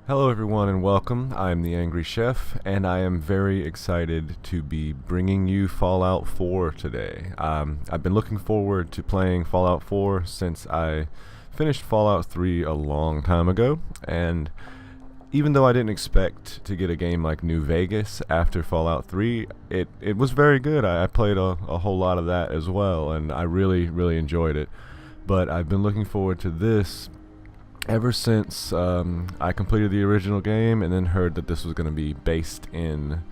Hello everyone and welcome. I am the Angry Chef and I am very excited to be bringing you Fallout 4 today. I've been looking forward to playing Fallout 4 since I finished Fallout 3 a long time ago, and even though I didn't expect to get a game like New Vegas after Fallout 3, it was very good. I played a whole lot of that as well, and I really enjoyed it. But I've been looking forward to this ever since I completed the original game and then heard that this was going to be based in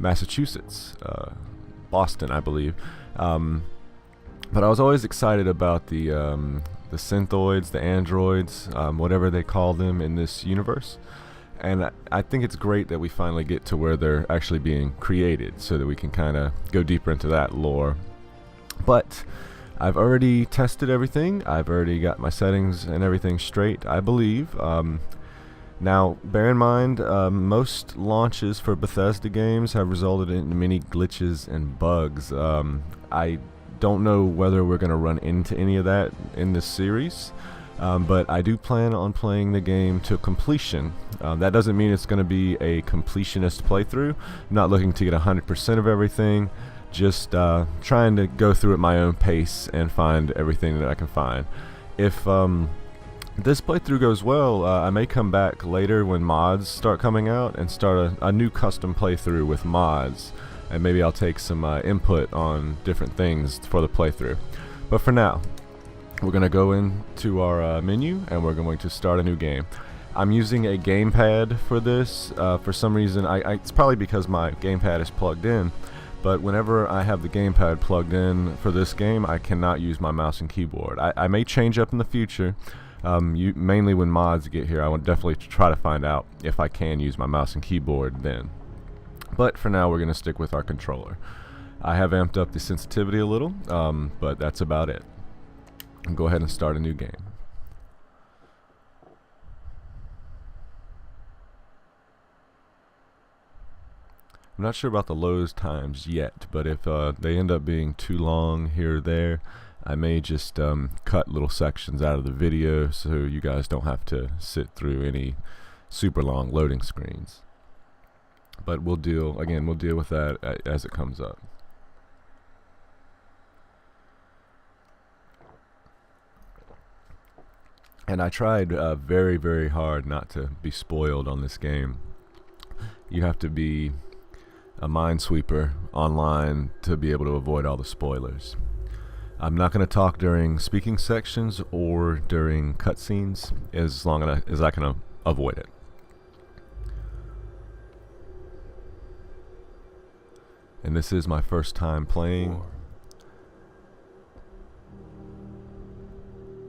Massachusetts, Boston, I believe. But I was always excited about the synthoids, the androids, whatever they call them in this universe. And I think it's great that we finally get to where they're actually being created so that we can kind of go deeper into that lore. But I've already tested everything. I've already got my settings and everything straight, I believe. Now, bear in mind, most launches for Bethesda games have resulted in many glitches and bugs. I don't know whether we're going to run into any of that in this series, but I do plan on playing the game to completion. That doesn't mean it's going to be a completionist playthrough. I'm not looking to get 100% of everything. Just trying to go through at my own pace and find everything that I can find. If this playthrough goes well, I may come back later when mods start coming out and start a new custom playthrough with mods, and maybe I'll take some input on different things for the playthrough. But for now, we're going to go into our menu and we're going to start a new game. I'm using a gamepad for this. For some reason, it's probably because my gamepad is plugged in. But whenever I have the gamepad plugged in for this game, I cannot use my mouse and keyboard. I may change up in the future, mainly when mods get here. I will definitely try to find out if I can use my mouse and keyboard then. But for now, we're going to stick with our controller. I have amped up the sensitivity a little, but that's about it. I'll go ahead and start a new game. I'm not sure about the load times yet, but if they end up being too long here or there, I may just cut little sections out of the video so you guys don't have to sit through any super long loading screens. But we'll deal with that as it comes up. And I tried very hard not to be spoiled on this game. You have to be a minesweeper online to be able to avoid all the spoilers. I'm not going to talk during speaking sections or during cutscenes as long as I can avoid it. And this is my first time playing.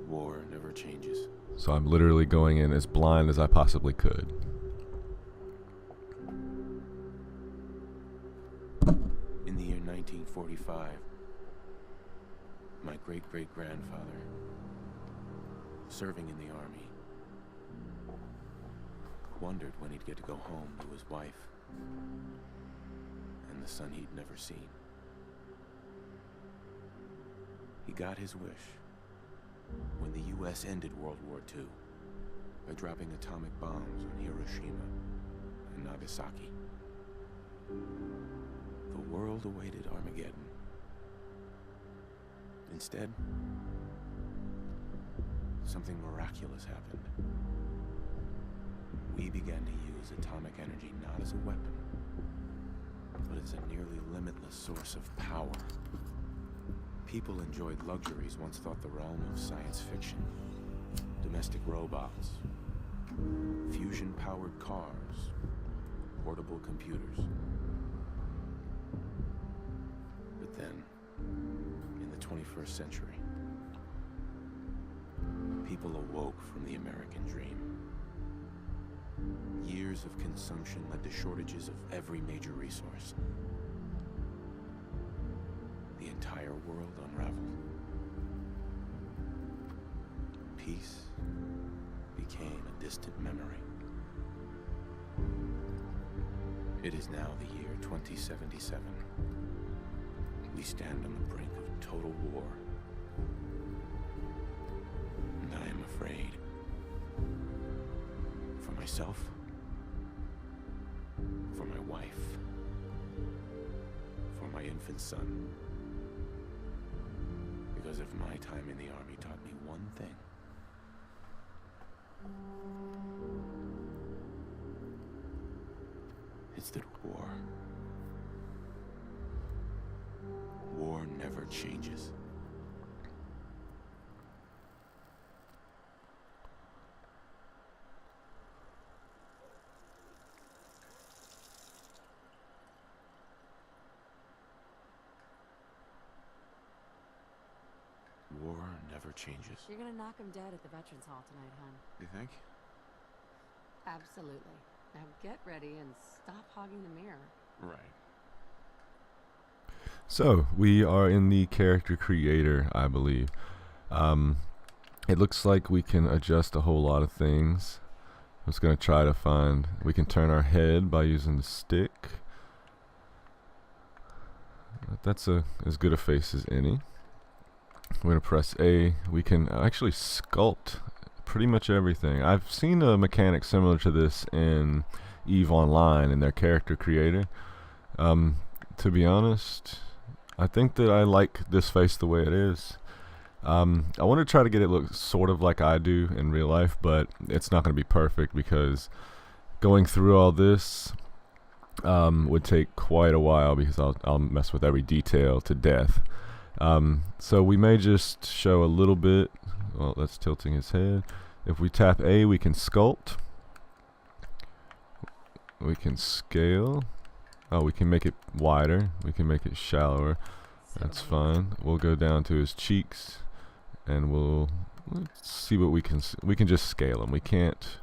War never changes. So I'm literally going in as blind as I possibly could. In the year 1945, my great-great-grandfather, serving in the army, wondered when he'd get to go home to his wife and the son he'd never seen. He got his wish when the U.S. ended World War II by dropping atomic bombs on Hiroshima and Nagasaki. The world awaited Armageddon. Instead, something miraculous happened. We began to use atomic energy not as a weapon, but as a nearly limitless source of power. People enjoyed luxuries once thought the realm of science fiction. Domestic robots, fusion-powered cars, portable computers. But then, in the 21st century, people awoke from the American dream. Years of consumption led to shortages of every major resource. The entire world unraveled. Peace became a distant memory. It is now the year 2077. We stand on the brink of total war. And I am afraid. For myself, For my wife. For my infant son. Because if my time in the army taught me one thing, it's that war never changes. War never changes. You're gonna knock him dead at the Veterans Hall tonight, hon. You think? Absolutely. Now get ready and stop hogging the mirror. Right. So we are in the character creator, I believe. It looks like we can adjust a whole lot of things. I'm just going to try to find, we can turn our head by using the stick. That's as good a face as any. We're going to press A. We can actually sculpt pretty much everything. I've seen a mechanic similar to this in EVE Online in their character creator. To be honest, I think that I like this face the way it is. I want to try to get it look sort of like I do in real life, but it's not going to be perfect because going through all this would take quite a while because I'll mess with every detail to death. So we may just show a little bit. Well, that's tilting his head. If we tap A, we can sculpt. We can scale. Oh, we can make it wider. We can make it shallower. That's fine. We'll go down to his cheeks, and let's see what we can. We can just scale him. We can't.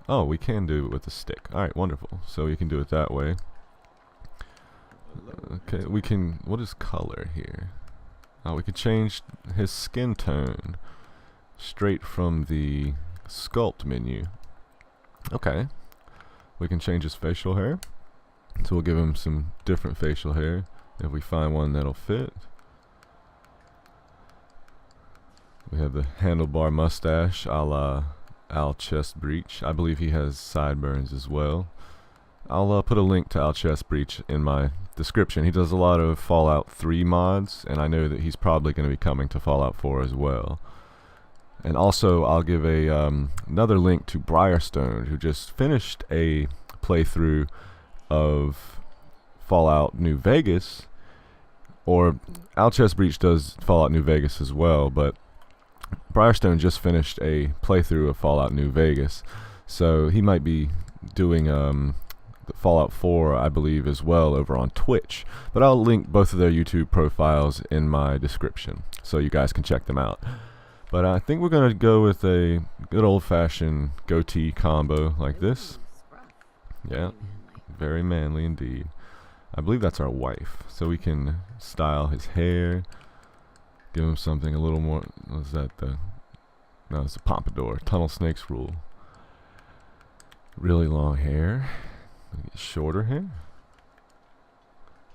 Oh, we can do it with a stick. All right, wonderful. So we can do it that way. Okay, we can. What is color here? Oh, we can change his skin tone straight from the sculpt menu. Okay. We can change his facial hair. So we'll give him some different facial hair if we find one that'll fit. We have the handlebar mustache a la Al Chest Breach. I believe he has sideburns as well. I'll put a link to Al Chest Breach in my description. He does a lot of Fallout 3 mods, and I know that he's probably going to be coming to Fallout 4 as well. And also, I'll give another link to Briarstone, who just finished a playthrough of Fallout New Vegas, or Al Chest Breach does Fallout New Vegas as well, but Briarstone just finished a playthrough of Fallout New Vegas, so he might be doing Fallout 4, I believe, as well over on Twitch. But I'll link both of their YouTube profiles in my description, so you guys can check them out. But I think we're going to go with a good old-fashioned goatee combo like this. Yeah, very manly indeed. I believe that's our wife, so we can style his hair, give him something a little more. What's that? No, it's a pompadour. Tunnel snakes rule. Really long hair. Shorter hair.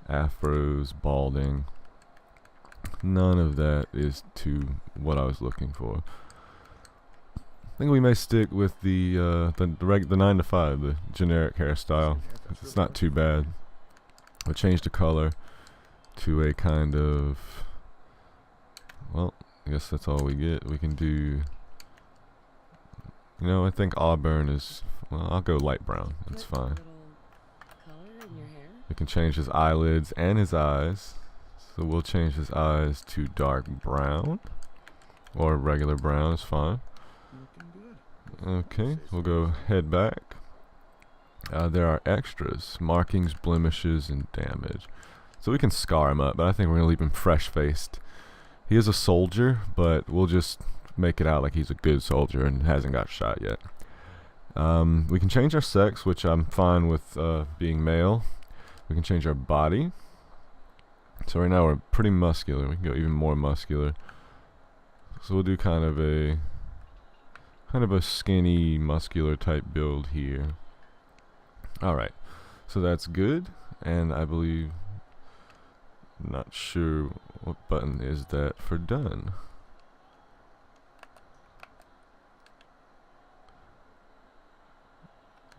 Afros, balding. None of that is to what I was looking for. I think we may stick with the 9 to 5, the generic hairstyle. It's not too bad. We'll change the color to a kind of, well, I guess that's all we get. We can do, I think auburn is, well, I'll go light brown. That's fine. We can change his eyelids and his eyes. So we'll change his eyes to dark brown, or regular brown is fine. Okay, we'll go head back. There are extras, markings, blemishes, and damage. So we can scar him up, but I think we're going to leave him fresh-faced. He is a soldier, but we'll just make it out like he's a good soldier and hasn't got shot yet. We can change our sex, which I'm fine with being male. We can change our body. So right now we're pretty muscular. We can go even more muscular. So we'll do kind of a skinny, muscular type build here. Alright, so that's good, and I believe, not sure what button is that for done.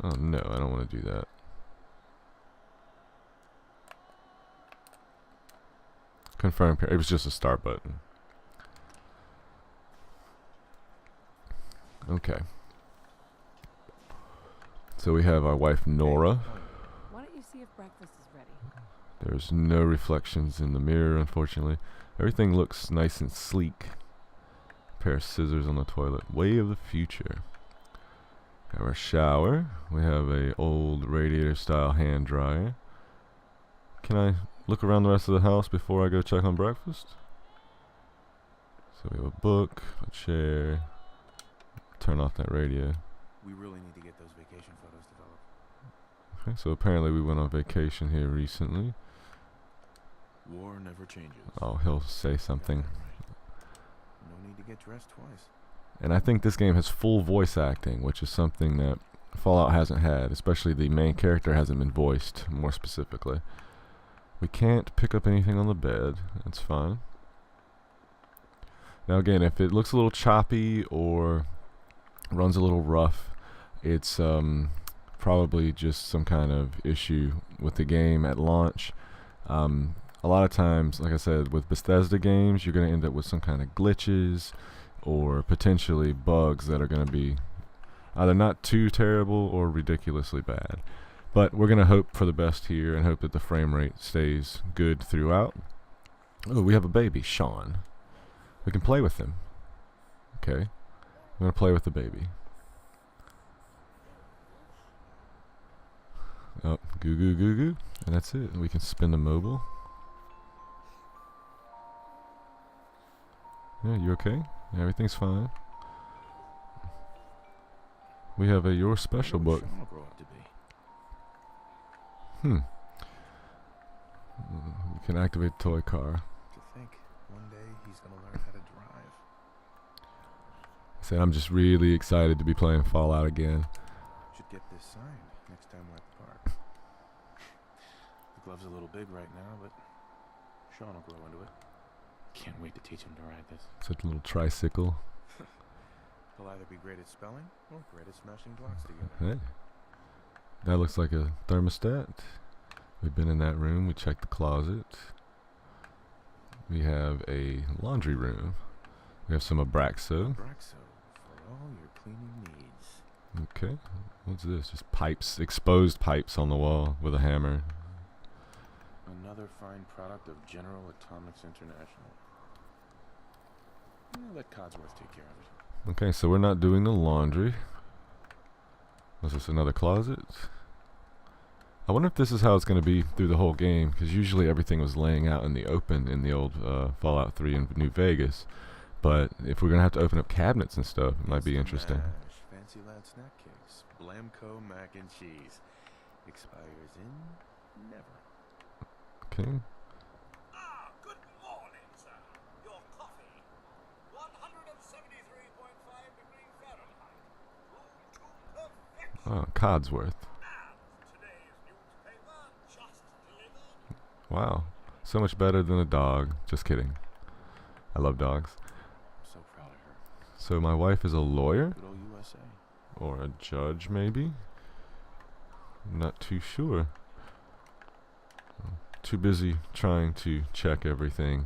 Oh no, I don't want to do that. Confirm. It was just a start button. Okay. So we have our wife Nora. Why don't you see if breakfast is ready? There's no reflections in the mirror, unfortunately. Everything looks nice and sleek. Pair of scissors on the toilet. Way of the future. Have our shower. We have a old radiator style hand dryer. Can I look around the rest of the house before I go check on breakfast? So we have a book, a chair. Turn off that radio. We really need to get those vacation photos developed. Okay, so apparently we went on vacation here recently. War never changes. Oh, he'll say something. No need to get dressed twice. And I think this game has full voice acting, which is something that Fallout hasn't had, especially the main character hasn't been voiced, more specifically. We can't pick up anything on the bed. That's fine. Now again, if it looks a little choppy or runs a little rough, it's probably just some kind of issue with the game at launch. A lot of times, like I said, with Bethesda games, you're going to end up with some kind of glitches or potentially bugs that are going to be either not too terrible or ridiculously bad. But we're going to hope for the best here and hope that the frame rate stays good throughout. Oh, we have a baby, Sean. We can play with him. Okay. I'm going to play with the baby. Oh, goo goo goo goo. And that's it. We can spin the mobile. Yeah, you okay? Everything's fine. We have a Your Special book. Sean will grow up to be. We can activate the toy car. To think, one day he's gonna learn how to drive. I said I'm just really excited to be playing Fallout again. Should get this signed next time we're at the park. The glove's a little big right now, but Sean will grow into it. Can't wait to teach him to ride this. Such a little tricycle. He'll either be great at spelling or great at smashing blocks together. Hey. That looks like a thermostat. We've been in that room. We checked the closet. We have a laundry room. We have some Abraxo. Abraxo for all your cleaning needs. Okay. What's this? Just pipes, exposed pipes on the wall with a hammer. Another fine product of General Atomics International. Let Codsworth take care of it. Okay, so we're not doing the laundry. Was this another closet? I wonder if this is how it's going to be through the whole game, because usually everything was laying out in the open in the old Fallout 3 in New Vegas. But if we're going to have to open up cabinets and stuff, it might be interesting. Mash, Fancy Lad snack cakes, Blamco mac and cheese. Expires in never. Okay. Ah, good morning, sir. Your coffee. 173.5 degrees Fahrenheit. Room to perfection. Oh, Codsworth. And today's newspaper just delivered. Wow. So much better than a dog. Just kidding. I love dogs. I'm so proud of her. So my wife is a lawyer? Good old USA. Or a judge, maybe? I'm not too sure. Too busy trying to check everything.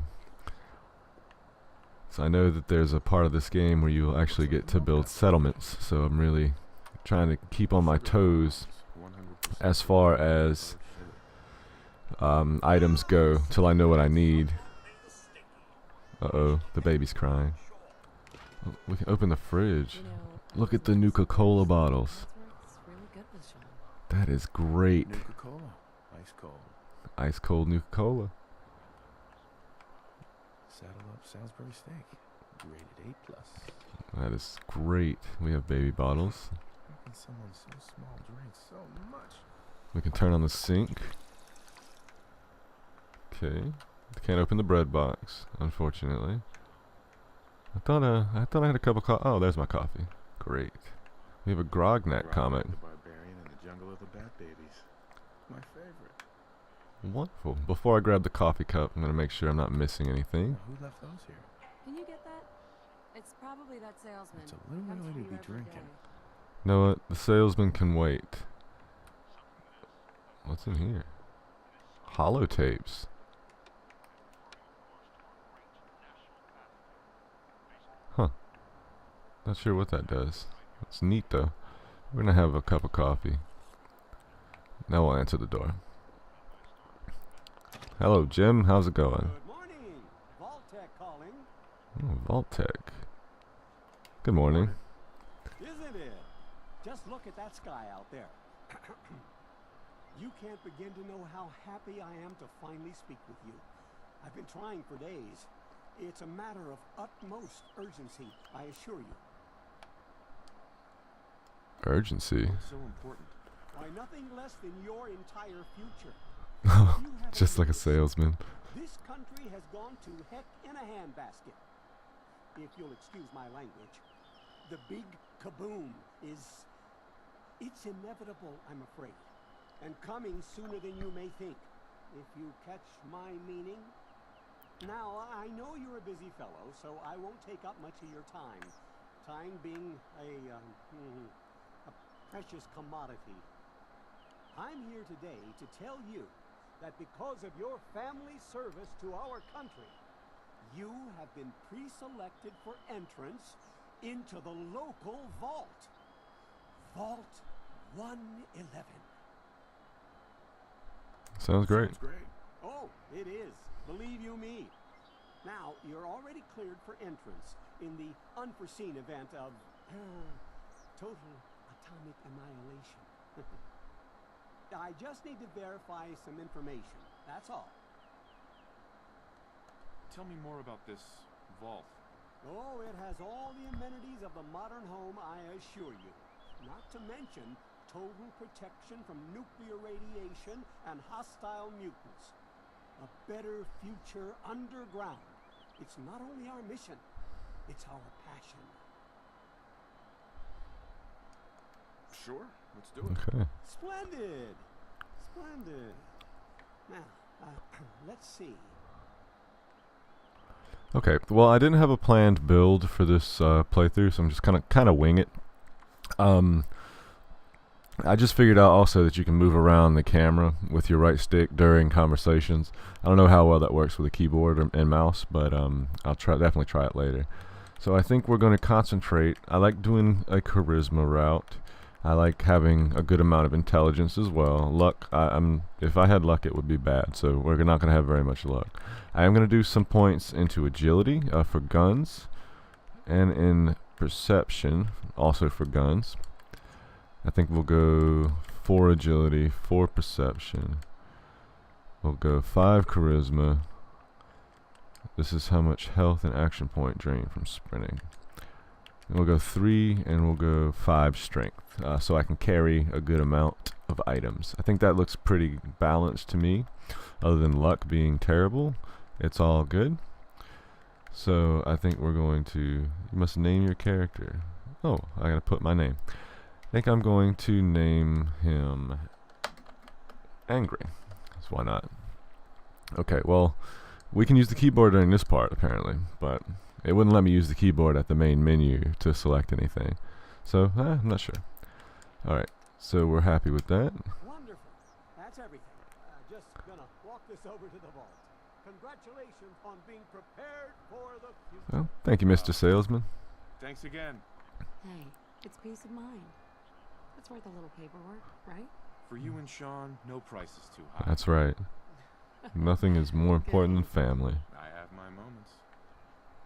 So I know that there's a part of this game where you'll actually get to build settlements. So I'm really trying to keep on my toes 100% as far as items go till I know what I need. Uh-oh, the baby's crying. Oh, we can open the fridge. You know, Look at the Nuka-Cola bottles. Codsworth's really good with Sean. That is great. Nuka-Cola. Ice cold. Ice cold Nuka-Cola. Saddle up Salisbury steak. Rated A+. That is great. We have baby bottles. How can someone so small drink so much? We can turn on the sink. Okay. Can't open the bread box, unfortunately. I thought I had a cup of coffee. Oh, there's my coffee. Great. We have a Grognak comic. The Barbarian in the Jungle of the Bat Babies. My favorite. Wonderful. Before I grab the coffee cup, I'm gonna make sure I'm not missing anything. Now, who left those here? Can you get that? It's probably that salesman. It's a little Comes early to you be every drinking. day. You know what? The salesman can wait. What's in here? Hollow tapes. Not sure what that does. It's neat though. We're gonna have a cup of coffee. Now we'll answer the door. Hello, Jim. How's it going? Good morning. Vault-Tec calling. Oh, Vault-Tec. Good morning. Isn't it? Just look at that sky out there. You can't begin to know how happy I am to finally speak with you. I've been trying for days. It's a matter of utmost urgency, I assure you. Urgency. What's so important? Why, nothing less than your entire future. You haven't Just like a noticed. salesman. This country has gone to heck in a handbasket. If you'll excuse my language. The big kaboom is... it's inevitable, I'm afraid. And coming sooner than you may think. If you catch my meaning. Now, I know you're a busy fellow, so I won't take up much of your time. Time being a precious commodity. I'm here today to tell you that because of your family service to our country, you have been pre-selected for entrance into the local vault. Vault 111. Sounds great. Sounds great. Oh, it is. Believe you me. Now, you're already cleared for entrance in the unforeseen event of total atomic annihilation. I just need to verify some information. That's all. Tell me more about this vault. Oh, it has all the amenities of the modern home, I assure you. Not to mention total protection from nuclear radiation and hostile mutants. A better future underground. It's not only our mission, it's our passion. Sure, let's do it. Okay. Splendid! Splendid. Now, let's see. Okay. Well, I didn't have a planned build for this playthrough, so I'm just kind of wing it. I just figured out also that you can move around the camera with your right stick during conversations. I don't know how well that works with a keyboard and mouse, but I'll definitely try it later. So I think we're going to concentrate. I like doing a charisma route. I like having a good amount of intelligence as well. Luck, if I had luck, it would be bad. So we're not going to have very much luck. I am going to do some points into agility for guns, and in perception also for guns. I think we'll go 4 agility, 4 perception. We'll go 5 charisma. This is how much health and action point drain from sprinting. And we'll go 3 and we'll go 5 strength. So I can carry a good amount of items. I think that looks pretty balanced to me. Other than luck being terrible, it's all good. So I think we're going to... You must name your character. Oh, I gotta put my name. I think I'm going to name him Angry. So why not? Okay, well, we can use the keyboard during this part apparently, but it wouldn't let me use the keyboard at the main menu to select anything. So, I'm not sure. Alright, so we're happy with that. Wonderful. That's everything. Just gonna walk this over to the vault. Congratulations on being prepared for the future. Well, thank you, Mr. Salesman. Thanks again. Hey, it's peace of mind. That's worth a little paperwork, right? For you and Sean, no price is too high. That's right. Nothing is more important than family. I have my moments.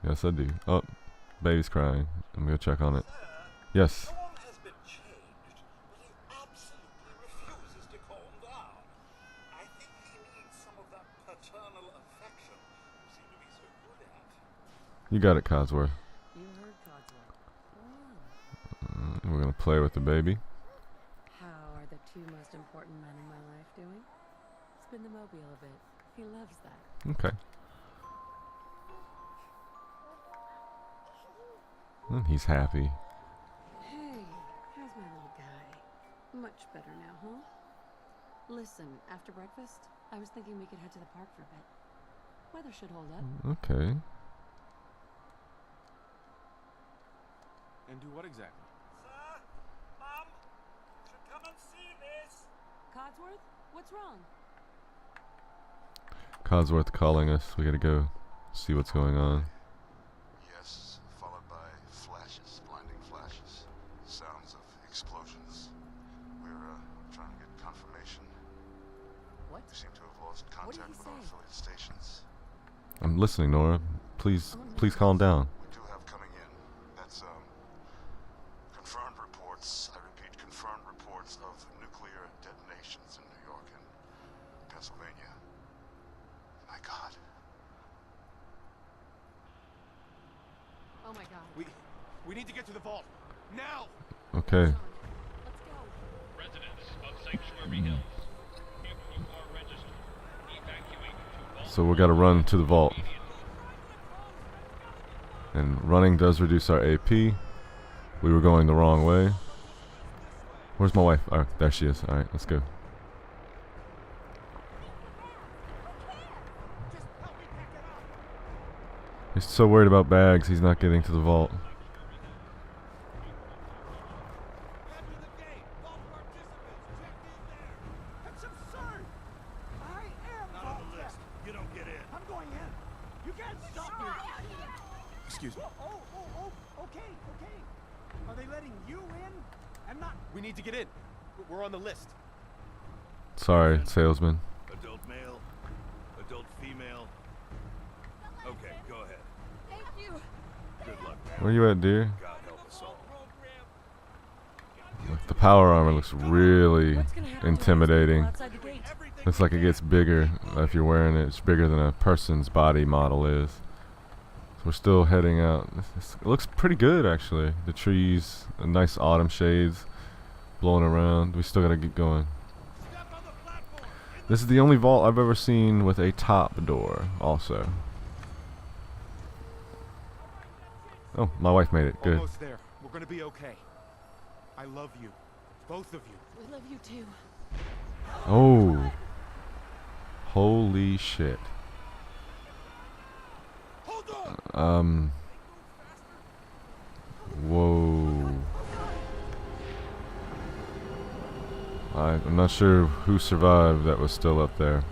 Yes, I do. Oh, baby's crying. I'm gonna check on it. Yes. Sean has been changed, but he absolutely refuses to calm down. I think he needs some of that paternal affection you seem to be so good at. You got it, Cosworth. You heard Codswell. We're gonna play with the baby. How are the 2 most important men in my life doing? Spin the mobile a bit. He loves that. Okay. He's happy. Hey, how's my little guy? Much better now, huh? Listen, after breakfast, I was thinking we could head to the park for a bit. Weather should hold up. Okay. And do what exactly? Sir, Mum, you should come and see this. Codsworth, what's wrong? Cosworth calling us. We gotta go see what's going on. Yes, followed by flashes blinding What? We seem to have lost What did contact he with our say? affiliate stations. I'm listening, Nora. Please calm down. We do have coming in. That's, confirmed reports. I repeat, confirmed reports of nuclear detonations in New York and Pennsylvania. My God. Oh my god. We need to get to the vault. Now! Okay. Let's go. Residents of Sanctuary Hills, if you are registered, evacuate to vault. So we gotta run to the vault. And running does reduce our AP. We were going the wrong way. Where's my wife? Oh, there she is. Alright, let's go. He's so worried about bags, he's not getting to the vault. That's absurd! I am Not on the list. You don't get in. I'm going in. You can't stop me. Excuse me. Okay. Are they letting you in? And not... We need to get in. We're on the list. Sorry, salesman. Adult male, adult female. Okay, go ahead. Thank you. Good luck. Where you at, dear? God help us all. Look, the power armor looks really What's gonna happen to intimidating. us outside the gate? Looks like it gets bigger if you're wearing it. It's bigger than a person's body model is. So we're still heading out. It looks pretty good, actually. The trees, nice autumn shades blowing around. We still gotta keep going. This is the only vault I've ever seen with a top door, also. Oh, my wife made it. Good. Almost there. We're gonna be okay. I love you. Both of you. We love you too. Oh. Holy shit. Hold on! Whoa. I'm not sure who survived that was still up there.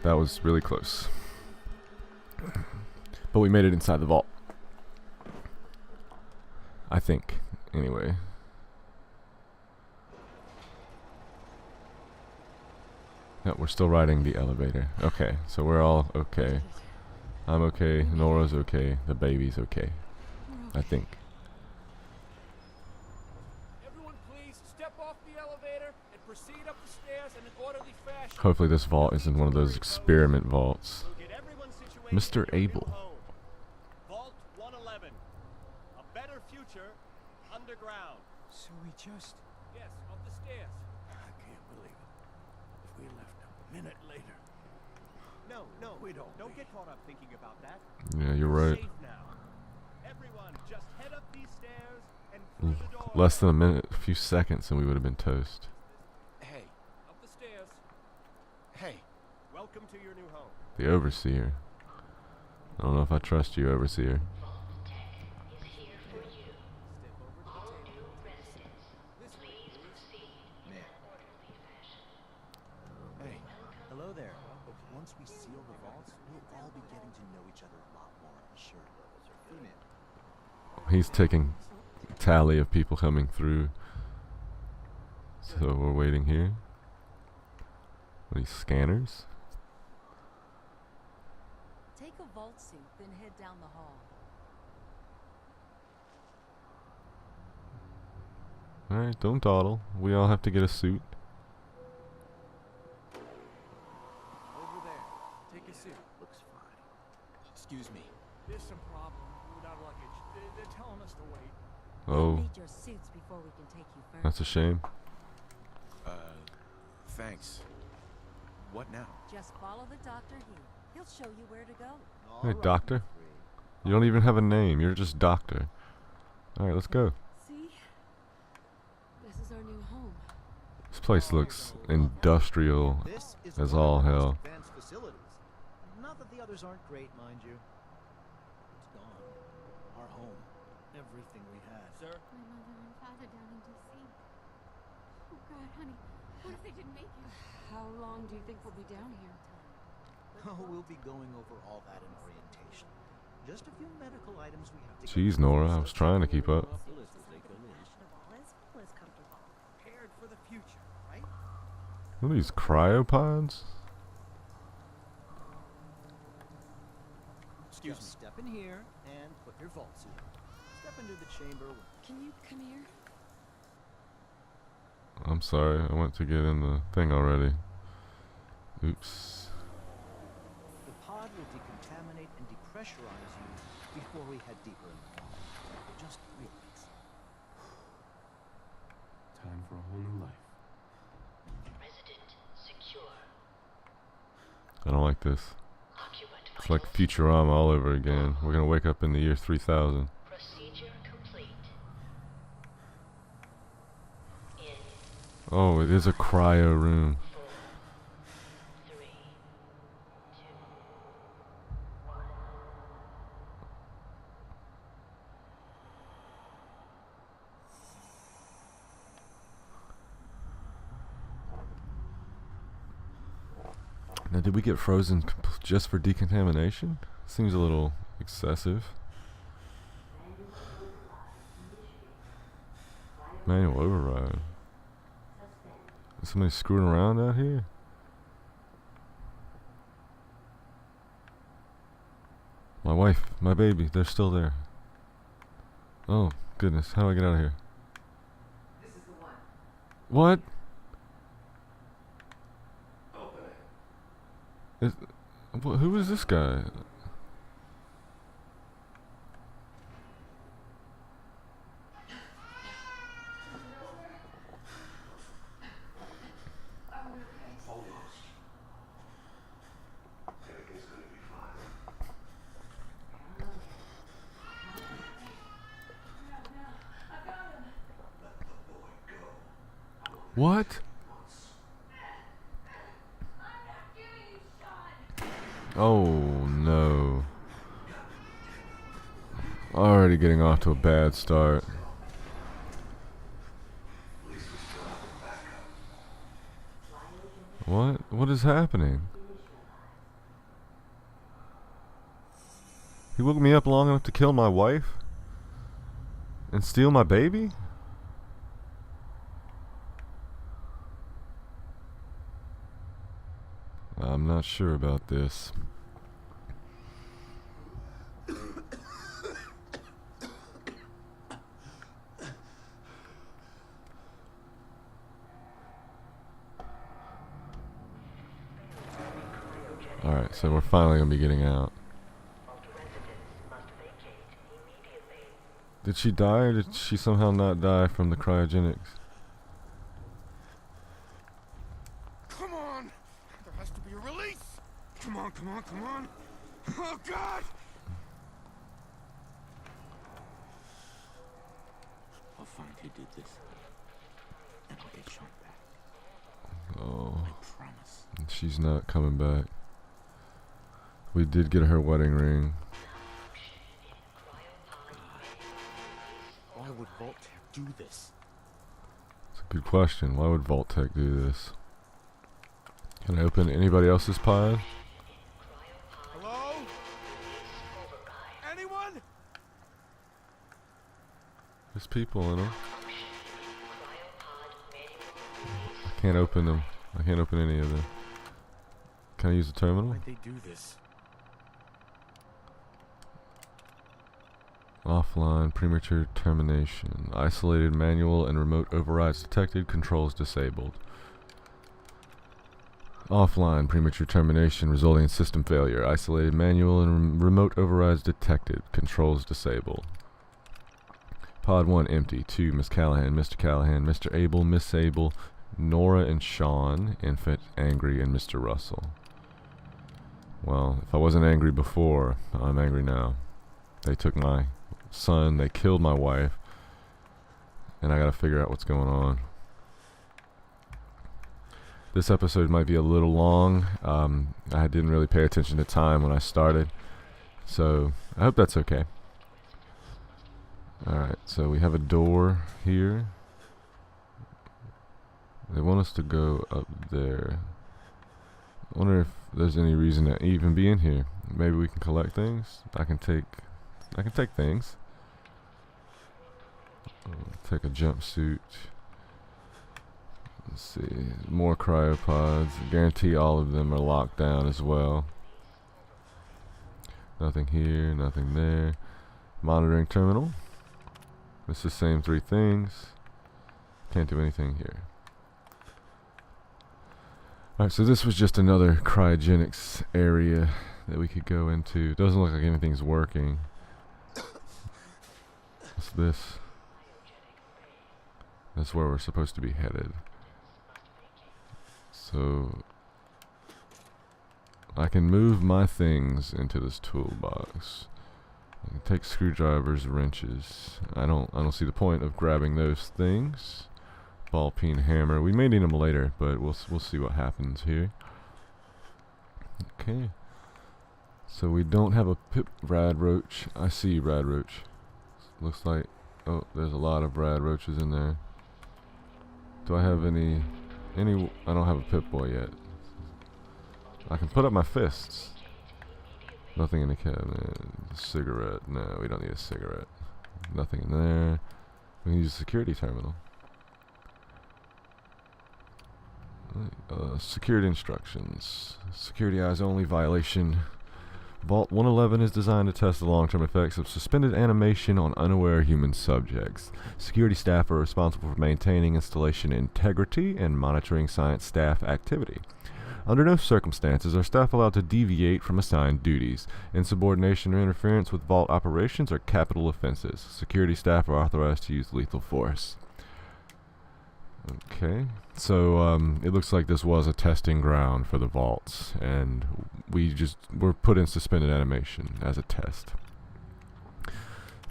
That was really close. But we made it inside the vault. I think, anyway. No, we're still riding the elevator. Okay, so we're all okay. I'm okay, Nora's okay, the baby's okay. I think. Everyone please step off the elevator and proceed up the stairs in an orderly fashion. Hopefully this vault isn't one of those experiment vaults. We'll get everyone situated Mr. in your new Abel. home. Vault 111. A better future underground. So we just... Yes, up the stairs. I can't believe it. If we left a minute later. No, We don't Don't leave. get caught up thinking about that. Yeah, you're We're right. safe now. Everyone, just head up these stairs and through the door. Less than a minute, a few seconds, and we would have been toast. Hey, Up the stairs. hey. Welcome to your new home. The overseer. I don't know if I trust you, overseer. Hey, Hello there. Once we seal the vaults, we'll all be getting to know each other a lot more, I'm sure. Female. He's taking tally of people coming through. So we're waiting here. What are these scanners? Take a vault suit, then head down the hall. Alright, don't dawdle. We all have to get a suit. Over there. Take a seat. Looks fine. excuse me. There's some problem with our luggage. They're telling us to wait. Oh, We'll need your suits before we can take you further. that's a shame. Thanks. What now? Just follow the doctor here. He'll show you where to go. Hey, doctor. You don't even have a name. You're just doctor. Alright, let's go. See? This is our new home. This place looks industrial This is as one of all our most hell. advanced facilities. Not that the others aren't great, mind you. It's gone. Our home. Everything we had. Sir? My mother and father down in D.C. Oh God, honey, what if they didn't make it? How long do you think we'll be down here? Oh, we'll be going over all that in orientation. Just a few medical items we have to Jeez, Nora, I was trying to keep up. Fashionable as well as comfortable. prepared for the future, right? What are these cryopods? Excuse me. Step in here and put your vault suit on. Step into the chamber. Can you come here? I'm sorry, I went to get in the thing already. Oops. The pod will decontaminate and depressurize you before we head deeper in the vault. Just relax. Time for a whole new life. Resident secure. I don't like this. It's like Futurama all over again. We're gonna wake up in the year 3000. Procedure complete. Oh, it is a cryo room. 4, 3, 2, 1. Now, did we get frozen just for decontamination? Seems a little excessive. Manual override. Is somebody screwing around out here? My wife, my baby, they're still there. Oh, goodness. How do I get out of here? This is the one. What? Open it. Who is this guy? Almost. Everything's gonna be fine. Let the boy go. What? Oh no. Already getting off to a bad start. What? What is happening? He woke me up long enough to kill my wife? And steal my baby? I'm not sure about this. Alright, so we're finally gonna be getting out. Did she die, or did she somehow not die from the cryogenics? Come on! There has to be a release! Come on, come on, come on! Oh, God! I'll find who did this. And I'll get Sean back. Oh. I promise. She's not coming back. We did get her wedding ring. Why would Vault-Tec do this? It's a good question. Why would Vault-Tec do this? Can I open anybody else's pod? Hello? Anyone? There's people in them. I can't open them. I can't open any of them. Can I use the terminal? Why'd they do this? Offline, premature termination. Isolated manual and remote overrides detected, controls disabled. Offline, premature termination resulting in system failure. Isolated manual and remote overrides detected, controls disabled. Pod 1 empty. 2, Miss Callahan, Mr. Callahan, Mr. Abel, Miss Abel, Nora and Sean, Infant, Angry, and Mr. Russell. Well, if I wasn't angry before, I'm angry now. They took my son, they killed my wife, and I gotta figure out what's going on. This episode might be a little long. I didn't really pay attention to time when I started, so I hope that's okay. Alright, so we have a door here. They want us to go up there. I wonder if there's any reason to even be in here. Maybe we can collect things. I can take things. Take a jumpsuit. Let's see, more cryopods. Guarantee all of them are locked down as well. Nothing here, nothing there. Monitoring terminal. It's the same three things. Can't do anything here. Alright, so this was just another cryogenics area that we could go into. Doesn't look like anything's working. What's this? That's where we're supposed to be headed. So I can move my things into this toolbox. I can take screwdrivers, wrenches. I don't see the point of grabbing those things. Ball peen hammer. We may need them later, but we'll see what happens here. Okay. So we don't have a rad roach. I see rad roach. Looks like, oh, there's a lot of rad roaches in there. Do I have any? I don't have a Pip-Boy yet. I can put up my fists. Nothing in the cabinet. Cigarette. No, we don't need a cigarette. Nothing in there. We can use a security terminal. Security instructions. Security eyes only violation. Vault 111 is designed to test the long-term effects of suspended animation on unaware human subjects. Security staff are responsible for maintaining installation integrity and monitoring science staff activity. Under no circumstances are staff allowed to deviate from assigned duties. Insubordination or interference with vault operations are capital offenses. Security staff are authorized to use lethal force. Okay, so it looks like this was a testing ground for the vaults, and we just were put in suspended animation as a test.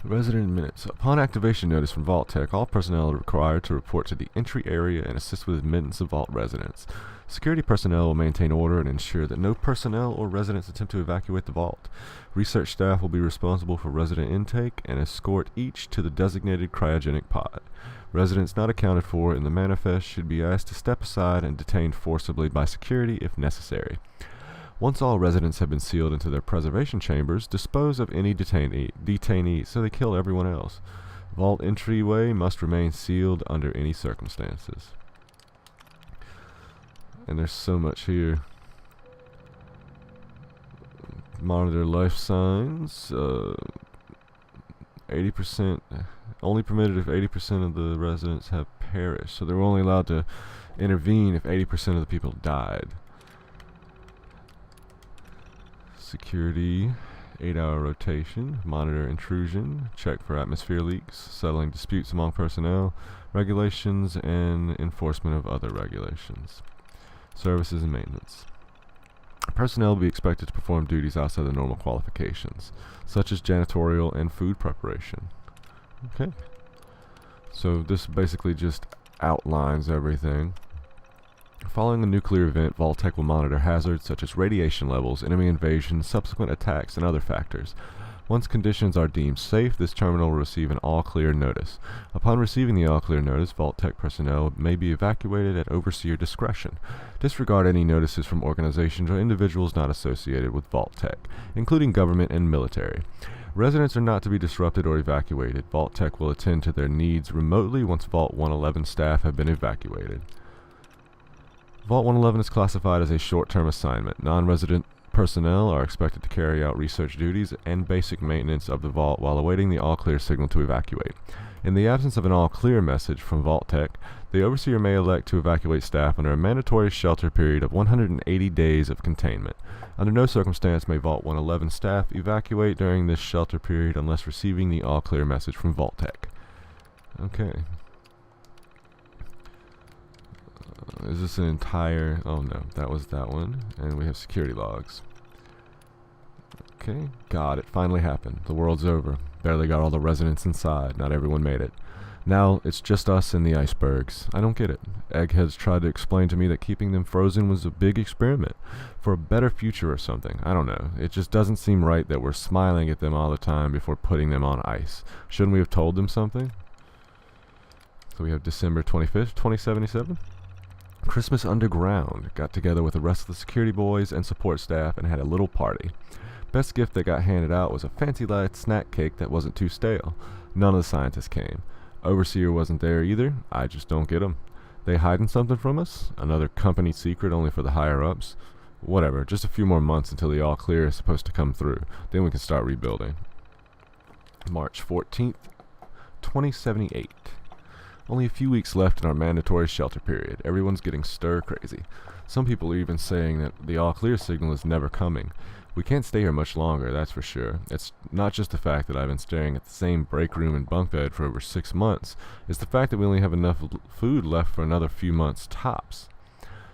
Resident minutes. Upon activation notice from Vault Tech, all personnel are required to report to the entry area and assist with admittance of vault residents. Security personnel will maintain order and ensure that no personnel or residents attempt to evacuate the vault. Research staff will be responsible for resident intake and escort each to the designated cryogenic pod. Residents not accounted for in the manifest should be asked to step aside and detained forcibly by security if necessary. Once all residents have been sealed into their preservation chambers, dispose of any detainees so they kill everyone else. Vault entryway must remain sealed under any circumstances. And there's so much here. Monitor life signs. 80%, only permitted if 80% of the residents have perished. So they're only allowed to intervene if 80% of the people died. Security, 8-hour rotation, monitor intrusion, check for atmosphere leaks, settling disputes among personnel, regulations, and enforcement of other regulations. Services and maintenance. Personnel will be expected to perform duties outside the normal qualifications, such as janitorial and food preparation. Okay. So this basically just outlines everything. Following a nuclear event, Vault-Tec will monitor hazards such as radiation levels, enemy invasion, subsequent attacks, and other factors. Once conditions are deemed safe, this terminal will receive an all-clear notice. Upon receiving the all-clear notice, Vault-Tec personnel may be evacuated at overseer discretion. Disregard any notices from organizations or individuals not associated with Vault-Tec, including government and military. Residents are not to be disrupted or evacuated. Vault-Tec will attend to their needs remotely once Vault 111 staff have been evacuated. Vault 111 is classified as a short-term assignment. Non-resident personnel are expected to carry out research duties and basic maintenance of the vault while awaiting the all-clear signal to evacuate. In the absence of an all-clear message from Vault-Tec, the overseer may elect to evacuate staff under a mandatory shelter period of 180 days of containment. Under no circumstance may Vault 111 staff evacuate during this shelter period unless receiving the all-clear message from Vault-Tec. Okay. Is this an entire... Oh no, that was that one. And we have security logs. Okay, God, it finally happened. The world's over. Barely got all the residents inside. Not everyone made it. Now, it's just us and the icebergs. I don't get it. Eggheads tried to explain to me that keeping them frozen was a big experiment. For a better future or something. I don't know. It just doesn't seem right that we're smiling at them all the time before putting them on ice. Shouldn't we have told them something? So we have December 25th, 2077. Christmas Underground got together with the rest of the security boys and support staff and had a little party. Best gift that got handed out was a fancy light snack cake that wasn't too stale. None of the scientists came. Overseer wasn't there either. I just don't get him. They hiding something from us? Another company secret only for the higher-ups? Whatever, just a few more months until the all-clear is supposed to come through. Then we can start rebuilding. March 14th, 2078. Only a few weeks left in our mandatory shelter period. Everyone's getting stir-crazy. Some people are even saying that the all-clear signal is never coming. We can't stay here much longer, that's for sure. It's not just the fact that I've been staring at the same break room and bunk bed for over 6 months. It's the fact that we only have enough food left for another few months tops.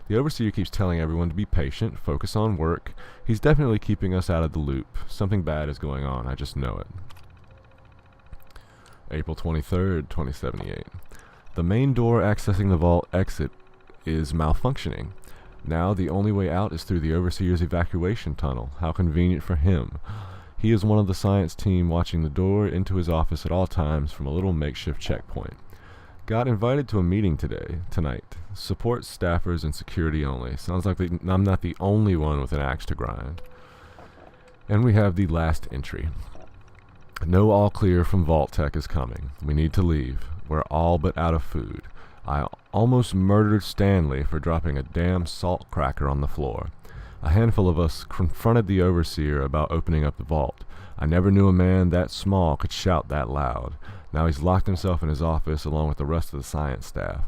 The overseer keeps telling everyone to be patient, focus on work. He's definitely keeping us out of the loop. Something bad is going on, I just know it. April 23rd, 2078. The main door accessing the vault exit is malfunctioning. Now the only way out is through the overseer's evacuation tunnel. How convenient for him. He is one of the science team watching the door into his office at all times from a little makeshift checkpoint. Got invited to a meeting tonight. Support staffers and security only. Sounds like I'm not the only one with an axe to grind. And we have the last entry. No all clear from Vault Tech is coming. We need to leave. We're all but out of food. I almost murdered Stanley for dropping a damn salt cracker on the floor. A handful of us confronted the overseer about opening up the vault. I never knew a man that small could shout that loud. Now he's locked himself in his office along with the rest of the science staff.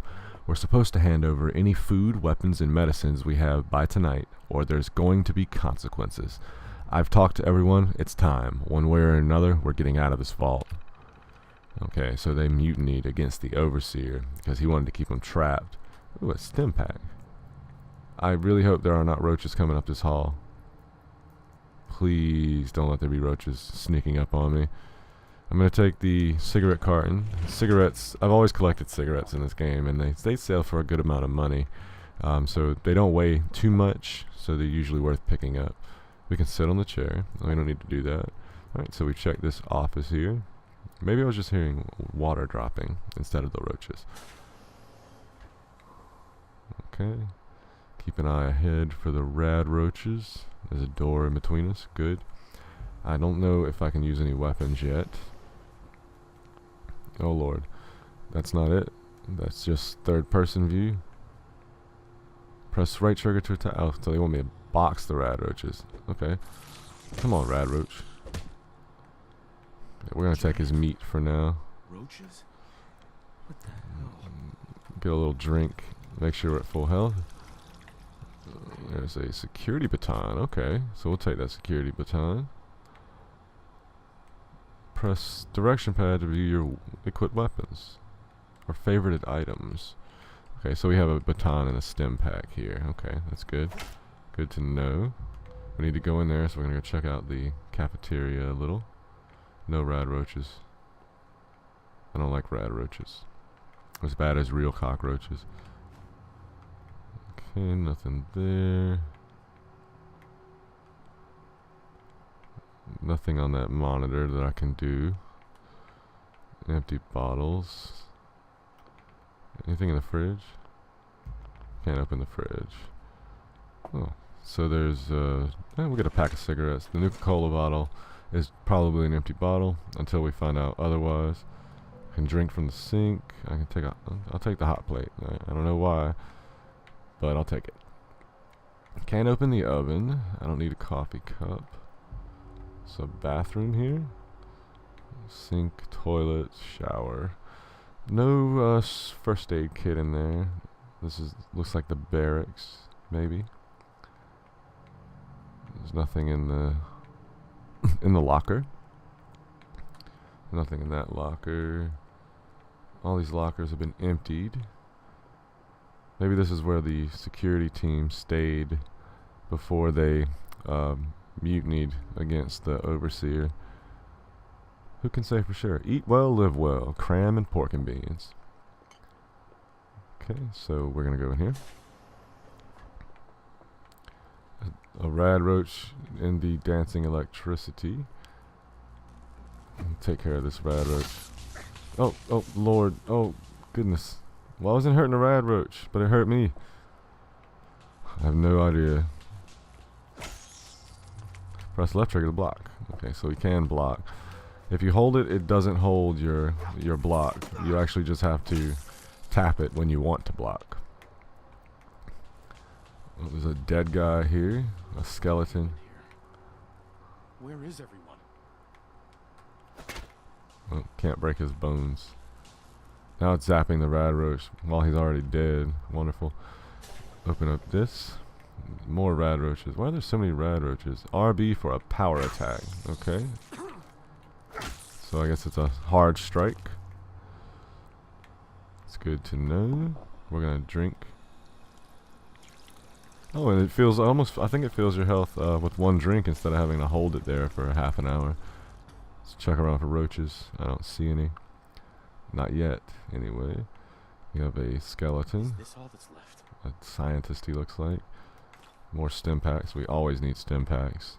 We're supposed to hand over any food, weapons, and medicines we have by tonight, or there's going to be consequences. I've talked to everyone. It's time. One way or another, we're getting out of this vault. Okay, so they mutinied against the overseer because he wanted to keep them trapped. Ooh, a stim pack. I really hope there are not roaches coming up this hall. Please don't let there be roaches sneaking up on me. I'm going to take the cigarette carton. Cigarettes, I've always collected cigarettes in this game, and they sell for a good amount of money. So they don't weigh too much, so they're usually worth picking up. We can sit on the chair. We don't need to do that. Alright, so we checked this office here. Maybe I was just hearing water dropping instead of the roaches. Okay. Keep an eye ahead for the rad roaches. There's a door in between us. Good. I don't know if I can use any weapons yet. Oh lord. That's not it. That's just third person view. Press right trigger to attack. Oh, so they want me to box the rad roaches. Okay. Come on, rad roach. We're gonna take his meat for now. Roaches? What the hell? Get a little drink. Make sure we're at full health. There's a security baton. Okay, so we'll take that security baton. Press direction pad to view your equipped weapons or favorited items. Okay, so we have a baton and a stim pack here. Okay, that's good. Good to know. We need to go in there, so we're gonna go check out the cafeteria a little. No rad roaches. I don't like rad roaches. As bad as real cockroaches. Okay, nothing there. Nothing on that monitor that I can do. Empty bottles. Anything in the fridge? Can't open the fridge. Oh, so there's we'll get a pack of cigarettes. The Nuka-Cola bottle is probably an empty bottle until we find out otherwise. I can drink from the sink. I'll take the hot plate. I don't know why, but I'll take it. Can't open the oven. I don't need a coffee cup. So bathroom here. Sink, toilet, shower. No first aid kit in there. Looks like the barracks, maybe. There's nothing in the locker. Nothing in that locker. All these lockers have been emptied. Maybe this is where the security team stayed before they mutinied against the overseer. Who can say for sure? Eat well, live well. Cram and pork and beans. Okay, so we're gonna go in here. A rad roach in the dancing electricity. Take care of this rad roach. Oh lord, oh goodness. Well, I wasn't hurting a rad roach, but it hurt me. I have no idea. Press left trigger to block. Okay, so we can block. If you hold it, it doesn't hold your block. You actually just have to tap it when you want to block. Oh, there's a dead guy here. A skeleton. Where is everyone? Oh, can't break his bones. Now it's zapping the rad roach while he's already dead. Wonderful. Open up this. More rad roaches. Why are there so many rad roaches? RB for a power attack. Okay. So I guess it's a hard strike. It's good to know. We're gonna drink. Oh, and it feels almost, I think it fills your health with one drink instead of having to hold it there for half an hour. Let's check around for roaches. I don't see any. Not yet, anyway. We have a skeleton. Is this all that's left? A scientist, he looks like. More stim packs. We always need stim packs.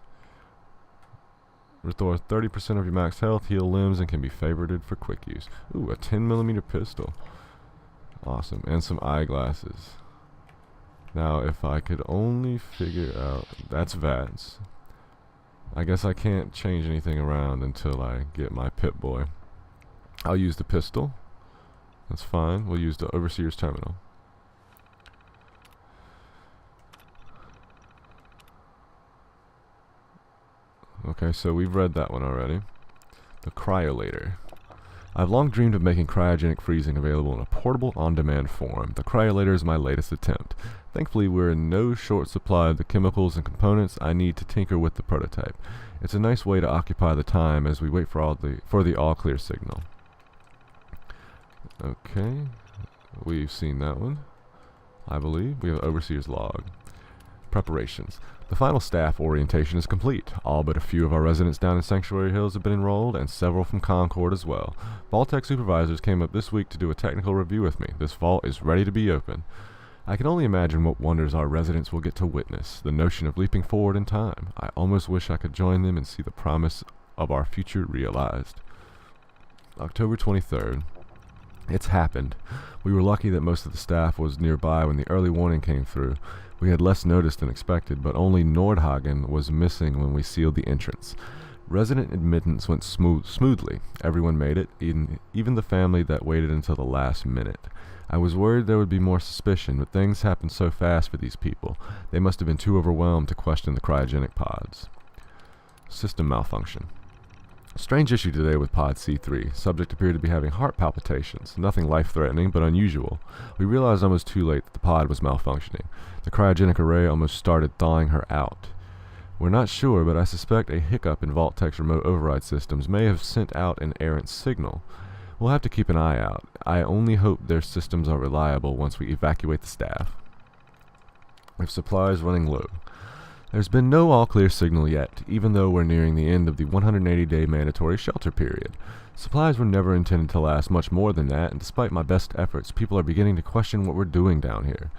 Restore 30% of your max health, heal limbs, and can be favorited for quick use. Ooh, a 10mm pistol. Awesome. And some eyeglasses. Now, if I could only figure out... That's VATS. I guess I can't change anything around until I get my Pip-Boy. I'll use the pistol. That's fine. We'll use the Overseer's Terminal. Okay, so we've read that one already. The Cryolator. I've long dreamed of making cryogenic freezing available in a portable, on-demand form. The Cryolator is my latest attempt. Thankfully, we're in no short supply of the chemicals and components I need to tinker with the prototype. It's a nice way to occupy the time as we wait for the all-clear signal. Okay, we've seen that one. I believe we have Overseer's Log. Preparations. The final staff orientation is complete. All but a few of our residents down in Sanctuary Hills have been enrolled, and several from Concord as well. Vault-Tec supervisors came up this week to do a technical review with me. This vault is ready to be open. I can only imagine what wonders our residents will get to witness. The notion of leaping forward in time. I almost wish I could join them and see the promise of our future realized. October 23rd. It's happened. We were lucky that most of the staff was nearby when the early warning came through. We had less notice than expected, but only Nordhagen was missing when we sealed the entrance. Resident admittance went smoothly. Everyone made it, even the family that waited until the last minute. I was worried there would be more suspicion, but things happened so fast for these people. They must have been too overwhelmed to question the cryogenic pods. System malfunction. Strange issue today with Pod C3. Subject appeared to be having heart palpitations. Nothing life-threatening, but unusual. We realized almost too late that the pod was malfunctioning. The cryogenic array almost started thawing her out. We're not sure, but I suspect a hiccup in Vault-Tec's remote override systems may have sent out an errant signal. We'll have to keep an eye out. I only hope their systems are reliable once we evacuate the staff. If supplies running low. There's been no all-clear signal yet, even though we're nearing the end of the 180-day mandatory shelter period. Supplies were never intended to last much more than that, and despite my best efforts, people are beginning to question what we're doing down here.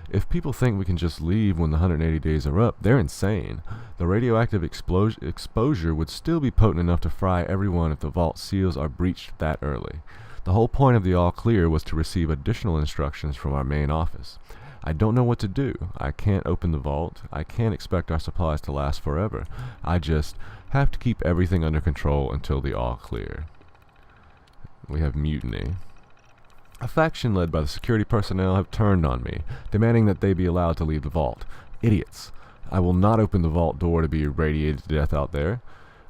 If people think we can just leave when the 180 days are up, they're insane. The radioactive exposure would still be potent enough to fry everyone if the vault seals are breached that early. The whole point of the all-clear was to receive additional instructions from our main office. I don't know what to do. I can't open the vault. I can't expect our supplies to last forever. I just have to keep everything under control until the all-clear. We have mutiny. A faction led by the security personnel have turned on me, demanding that they be allowed to leave the vault. Idiots. I will not open the vault door to be irradiated to death out there.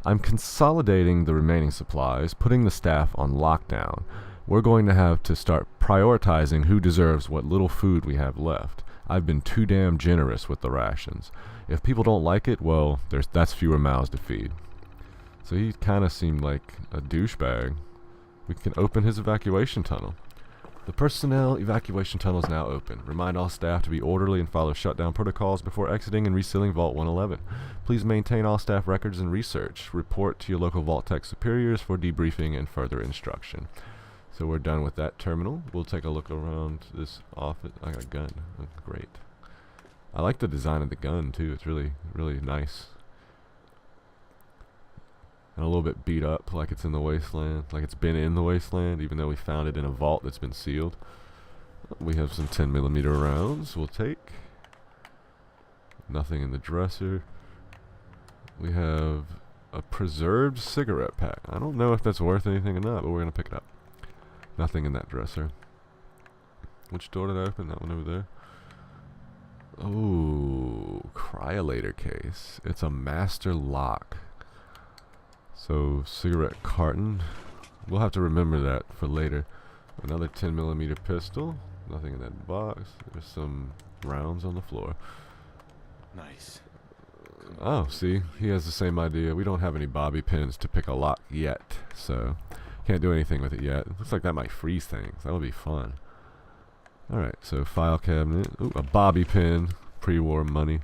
I'm consolidating the remaining supplies, putting the staff on lockdown. We're going to have to start prioritizing who deserves what little food we have left. I've been too damn generous with the rations. If people don't like it, well, that's fewer mouths to feed. So he kind of seemed like a douchebag. We can open his evacuation tunnel. The personnel evacuation tunnel is now open. Remind all staff to be orderly and follow shutdown protocols before exiting and resealing Vault 111. Please maintain all staff records and research. Report to your local Vault-Tec superiors for debriefing and further instruction. So we're done with that terminal. We'll take a look around this office. I got a gun. Oh, great. I like the design of the gun too. It's really, really nice. And a little bit beat up, like it's in the wasteland. Like it's been in the wasteland, even though we found it in a vault that's been sealed. We have some 10mm rounds we'll take. Nothing in the dresser. We have a preserved cigarette pack. I don't know if that's worth anything or not, but we're going to pick it up. Nothing in that dresser. Which door did I open? That one over there. Oh, cryolator case. It's a master lock. So, cigarette carton. We'll have to remember that for later. Another 10mm pistol. Nothing in that box. There's some rounds on the floor. Nice. Oh, see, he has the same idea. We don't have any bobby pins to pick a lock yet, so can't do anything with it yet. Looks like that might freeze things. That would be fun. Alright, so file cabinet. Ooh, a bobby pin. Pre-war money.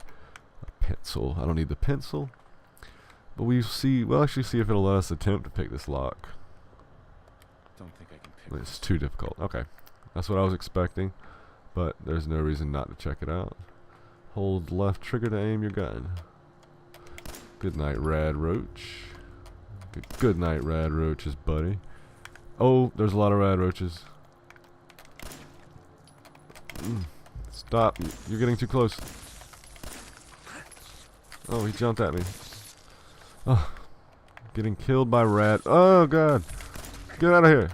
A pencil. I don't need the pencil. But we'll actually see if it'll let us attempt to pick this lock. Don't think I can pick It's too difficult. Okay. That's what I was expecting. But there's no reason not to check it out. Hold left trigger to aim your gun. Good night, Rad Roach. Good night, Rad Roaches, buddy. Oh, there's a lot of Rad Roaches. Stop. You're getting too close. Oh, he jumped at me. Oh, getting killed by Rad. Oh, God. Get out of here.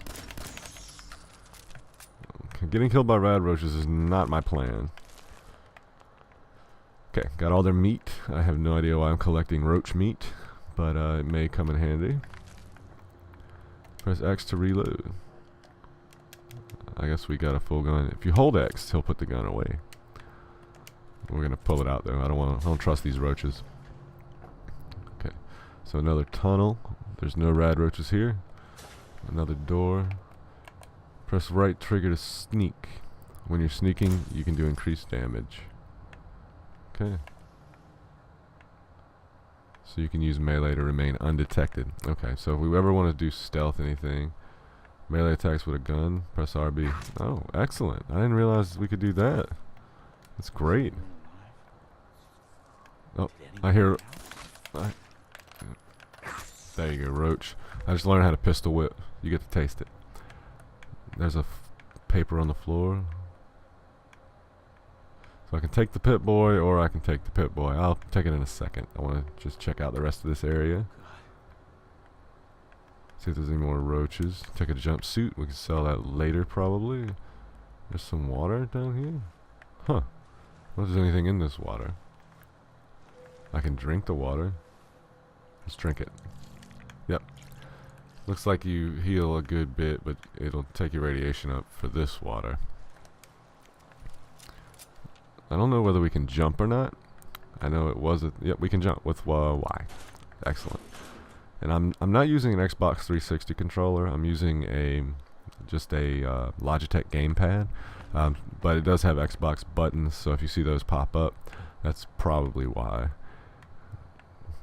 Okay, getting killed by Rad Roaches is not my plan. Okay, got all their meat. I have no idea why I'm collecting roach meat, but it may come in handy. Press X to reload. I guess we got a full gun. If you hold X, he'll put the gun away. We're gonna pull it out though. I don't trust these roaches. Okay, so another tunnel. There's no rad roaches here. Another door. Press right trigger to sneak. When you're sneaking, you can do increased damage. Okay. So you can use melee to remain undetected. Okay, so if we ever want to do stealth anything, melee attacks with a gun, press RB. Oh, excellent. I didn't realize we could do that. That's great. Oh, I hear... there you go, roach. I just learned how to pistol whip. You get to taste it. There's a paper on the floor. So I can take the Pit Boy, or I can take the Pit Boy. I'll take it in a second. I want to just check out the rest of this area. See if there's any more roaches. Take a jumpsuit. We can sell that later, probably. There's some water down here. Huh. What if there's anything in this water? I can drink the water. Let's drink it. Yep. Looks like you heal a good bit, but it'll take your radiation up for this water. I don't know whether we can jump or not. I know it was a... Yep, we can jump with Y. Excellent. And I'm not using an Xbox 360 controller. I'm using just a Logitech gamepad. But it does have Xbox buttons, so if you see those pop up, that's probably why.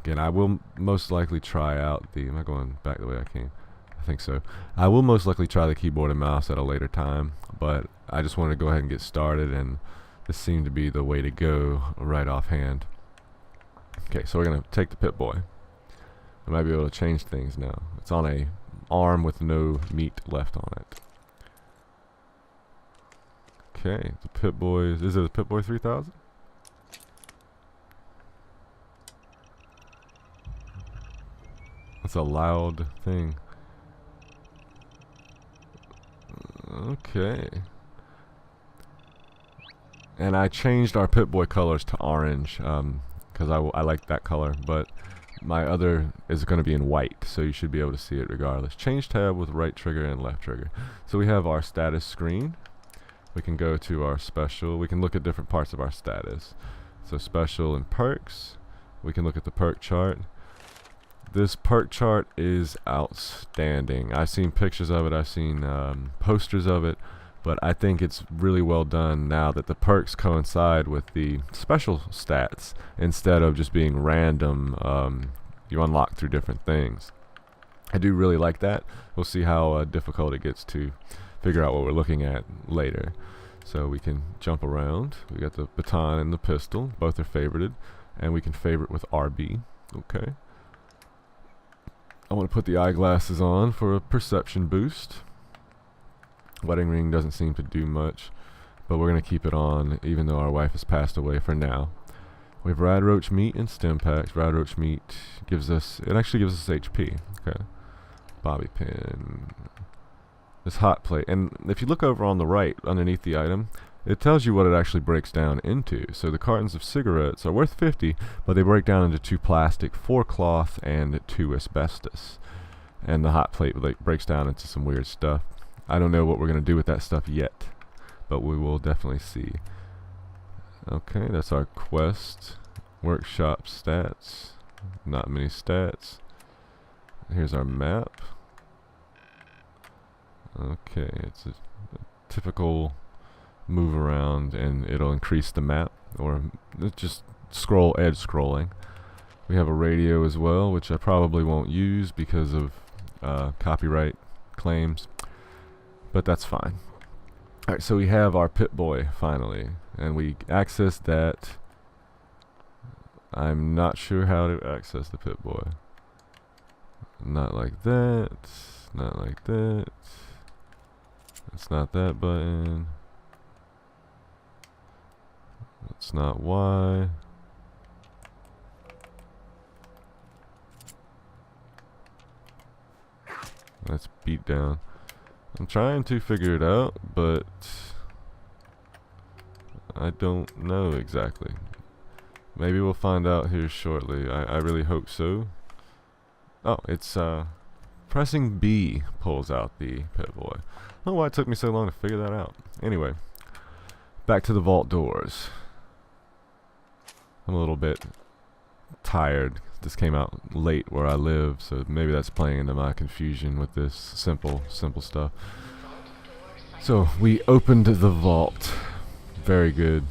Again, I will most likely try out the... Am I going back the way I came? I think so. I will most likely try the keyboard and mouse at a later time, but I just wanted to go ahead and get started, and this seemed to be the way to go right offhand. Okay, so we're going to take the Pit Boy. I might be able to change things now. It's on a arm with no meat left on it. Okay, the Pit Boy... Is it a Pit Boy 3000? That's a loud thing. Okay. And I changed our Pit Boy colors to orange, because I like that color, but my other is going to be in white, so you should be able to see it regardless. Change tab with right trigger and left trigger. So we have our status screen. We can go to our special. We can look at different parts of our status. So special and perks. We can look at the perk chart. This perk chart is outstanding. I've seen pictures of it. I've seen posters of it. But I think it's really well done now that the perks coincide with the special stats instead of just being random. You unlock through different things. I do really like that. We'll see how difficult it gets to figure out what we're looking at later. So we can jump around. We got the baton and the pistol. Both are favorited. And we can favorite with RB. Okay. I want to put the eyeglasses on for a perception boost. Wedding ring doesn't seem to do much, but we're going to keep it on even though our wife has passed away for now. We have rad roach meat and stim packs. Rad roach meat gives us, it actually gives us HP. Okay. Bobby pin. This hot plate. And if you look over on the right underneath the item, it tells you what it actually breaks down into. So the cartons of cigarettes are worth 50, but they break down into 2 plastic, 4 cloth, and 2 asbestos. And the hot plate breaks down into some weird stuff. I don't know what we're going to do with that stuff yet, but we will definitely see. Okay, that's our quest. Workshop stats. Not many stats. Here's our map. Okay, it's a typical move around and it'll increase the map, or just scroll, edge scrolling. We have a radio as well, which I probably won't use because of copyright claims, but that's fine. Alright, so we have our Pip-Boy finally, and we access that. I'm not sure how to access the Pip-Boy. Not like that, not like that. It's not that button. It's not Y. That's beat down. I'm trying to figure it out, but I don't know exactly. Maybe we'll find out here shortly. I really hope so. Oh, it's pressing B pulls out the Pip-Boy. I don't know why it took me so long to figure that out. Anyway, back to the vault doors. I'm a little bit tired. This came out late where I live, so maybe that's playing into my confusion with this simple stuff. So we opened the vault. Very good.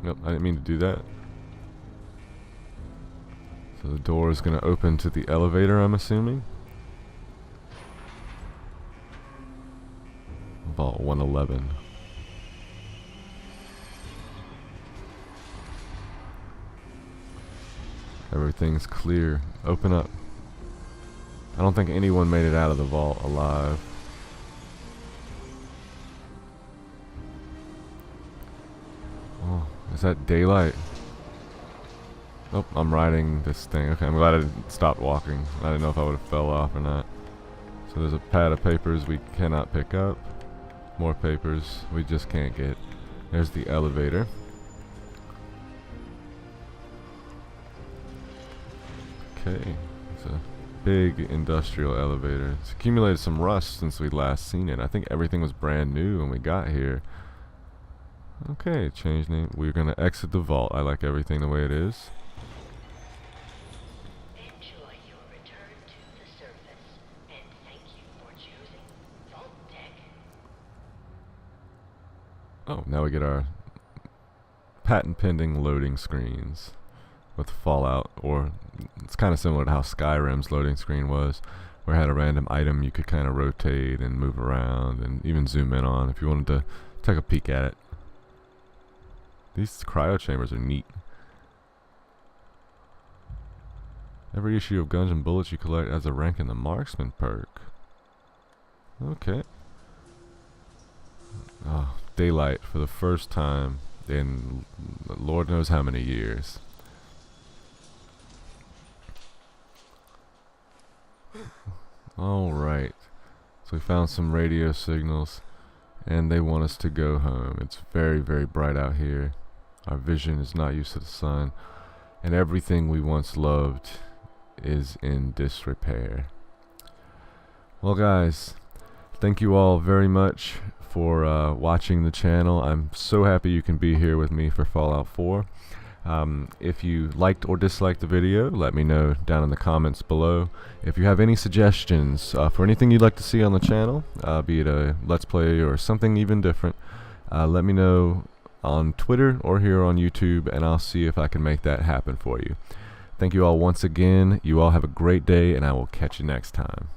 Nope, I didn't mean to do that. So the door is going to open to the elevator, I'm assuming. Vault 111. Everything's clear. Open up. I don't think anyone made it out of the vault alive. Oh, is that daylight? Oh, I'm riding this thing. Okay, I'm glad I didn't stop walking. I didn't know if I would have fell off or not. So there's a pad of papers we cannot pick up. More papers we just can't get. There's the elevator. Okay, it's a big industrial elevator. It's accumulated some rust since we last seen it. I think everything was brand new when we got here. Okay, change name. We're gonna exit the vault. I like everything the way it is. Enjoy your return to the surface, and thank you for choosing Vault Tech. Oh, now we get our patent pending loading screens with Fallout, or it's kind of similar to how Skyrim's loading screen was, where it had a random item you could kind of rotate and move around and even zoom in on if you wanted to take a peek at it. These cryo chambers are neat. Every issue of Guns and Bullets you collect has a rank in the Marksman perk. Okay. Oh, daylight for the first time in Lord knows how many years. Alright, so we found some radio signals and they want us to go home. It's very, very bright out here. Our vision is not used to the sun, and everything we once loved is in disrepair. Well guys, thank you all very much for watching the channel. I'm so happy you can be here with me for Fallout 4. If you liked or disliked the video, let me know down in the comments below. If you have any suggestions for anything you'd like to see on the channel, be it a Let's Play or something even different, let me know on Twitter or here on YouTube, and I'll see if I can make that happen for you. Thank you all once again. You all have a great day, and I will catch you next time.